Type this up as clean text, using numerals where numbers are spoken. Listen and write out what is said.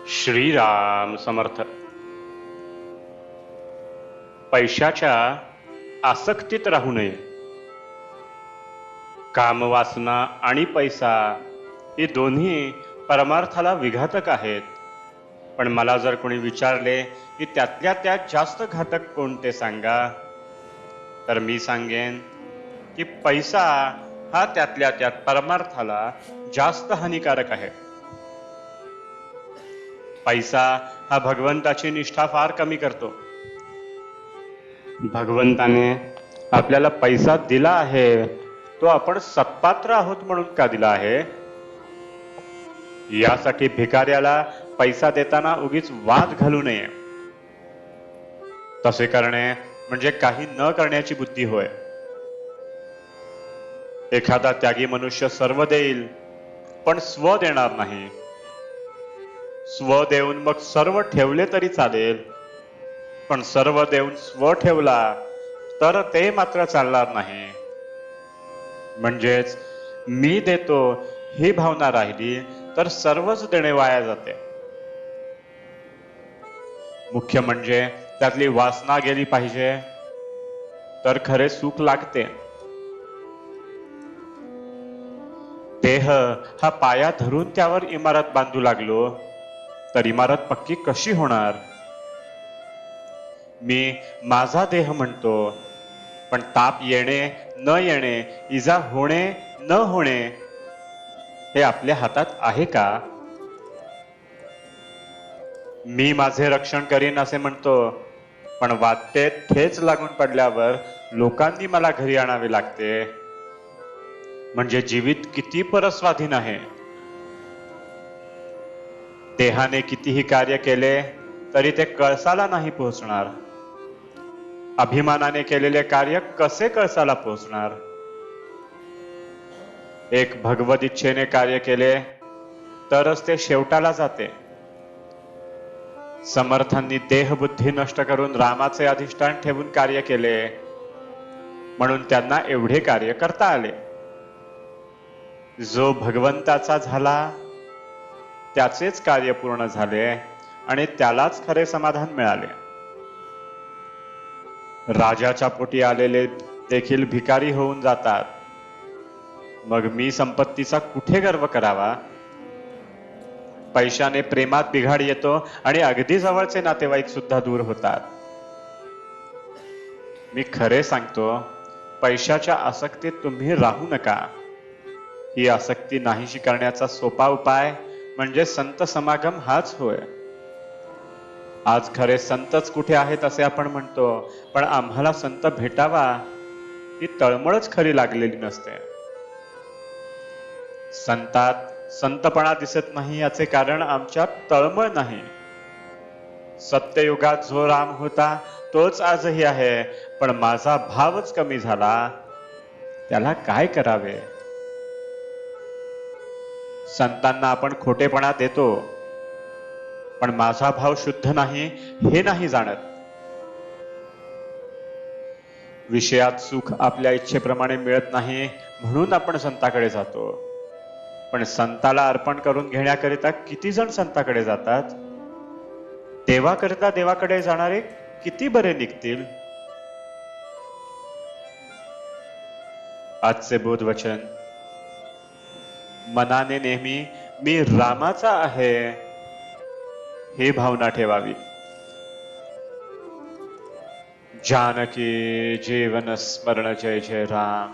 श्रीराम समर्थ. पैशाच्या आसक्तीत राहू नये. कामवासना आणि पैसा हे दोन्ही परमार्थाला विघातक आहेत. पण मला जर कोणी विचारले की त्यातल्या त्यात जास्त घातक कोणते सांगा, तर मी सांगेन की पैसा हा त्यातल्या त्यात परमार्थाला जास्त हानिकारक आहे. पैसा हा भगवंताची निष्ठा फार कमी करतो. भगवंताने आपल्याला पैसा दिला आहे, तो आपण सत्पात्र आहोत म्हणून का दिला आहे? यासाठी भिकाऱ्याला पैसा देताना उगीच वाद घालू नये. तसे करणे म्हणजे काही न करण्याची बुद्धी होय. एखादा त्यागी मनुष्य सर्व देईल पण स्व देणार नाही. स्व देऊन मग सर्व ठेवले तरी चालेल, पण सर्व देऊन स्व ठेवला तर ते मात्र चालणार नाही. म्हणजेच मी देतो ही भावना राहिली तर सर्वच देणे वाया जाते. मुख्य म्हणजे त्यातली वासना गेली पाहिजे, तर खरे सुख लागते. देह हा पाया धरून त्यावर इमारत बांधू लागलो तर इमारत पक्की कशी होणार? मी माझा देह म्हणतो, पण ताप येणे न येणे, इजा होणे न होणे हे आपल्या हातात आहे का? मी माझे रक्षण करीन असे म्हणतो, पण वाटेत ठेच लागून पडल्यावर लोकांनी मला घरी आणावे लागते. म्हणजे जीवित किती परस्वाधीन आहे. देहाने कितीही कार्य केले तरी ते कळसाला नाही पोहोचणार. अभिमानाने केलेले कार्य कसे कळसाला पोहोचणार? एक भगवत इच्छेने कार्य केले तरच ते शेवटाला जाते. समर्थांनी देहबुद्धी नष्ट करून रामाचे अधिष्ठान ठेवून कार्य केले, म्हणून त्यांना एवढे कार्य करता आले. जो भगवंताचा झाला त्याचेच कार्य पूर्ण झाले आणि त्यालाच खरे समाधान मिळाले. राजाच्या पोटी आलेले देखील भिकारी होऊन जातात. मग मी संपत्तीचा कुठे गर्व करावा? पैशाने प्रेमात बिघाड येतो आणि अगदी जवळचे नातेवाईक सुद्धा दूर होतात. मी खरे सांगतो, पैशाच्या आसक्तीत तुम्ही राहू नका. ही आसक्ती नाहीशी करण्याचा सोपा उपाय म्हणजे संत समागम हाच होय. आज खरे संतच कुठे आहेत असे आपण म्हणतो, पण आम्हाला संत भेटावा ही तळमळच खरी लागलेली नसते. संतात संतपणा दिसत नाही याचे कारण आमच्यात तळमळ नाही. सत्ययुगात जो राम होता तोच आजही आहे, पण माझा भावच कमी झाला. त्याला काय करावे? संतांना आपण खोटेपणा देतो, पण माझा भाव शुद्ध नाही हे नाही जाणत. विषयात सुख आपल्या इच्छेप्रमाणे मिळत नाही म्हणून आपण संताकडे जातो, पण संताला अर्पण करून घेण्याकरिता किती जण संताकडे जातात? देवाकरिता देवाकडे जाणारे किती बरे निघतील? आजचे बोधवचन: मनाने नेहमी मी रामाचा आहे ही भावना ठेवावी. जानकी जीवन स्मरण जय जय राम.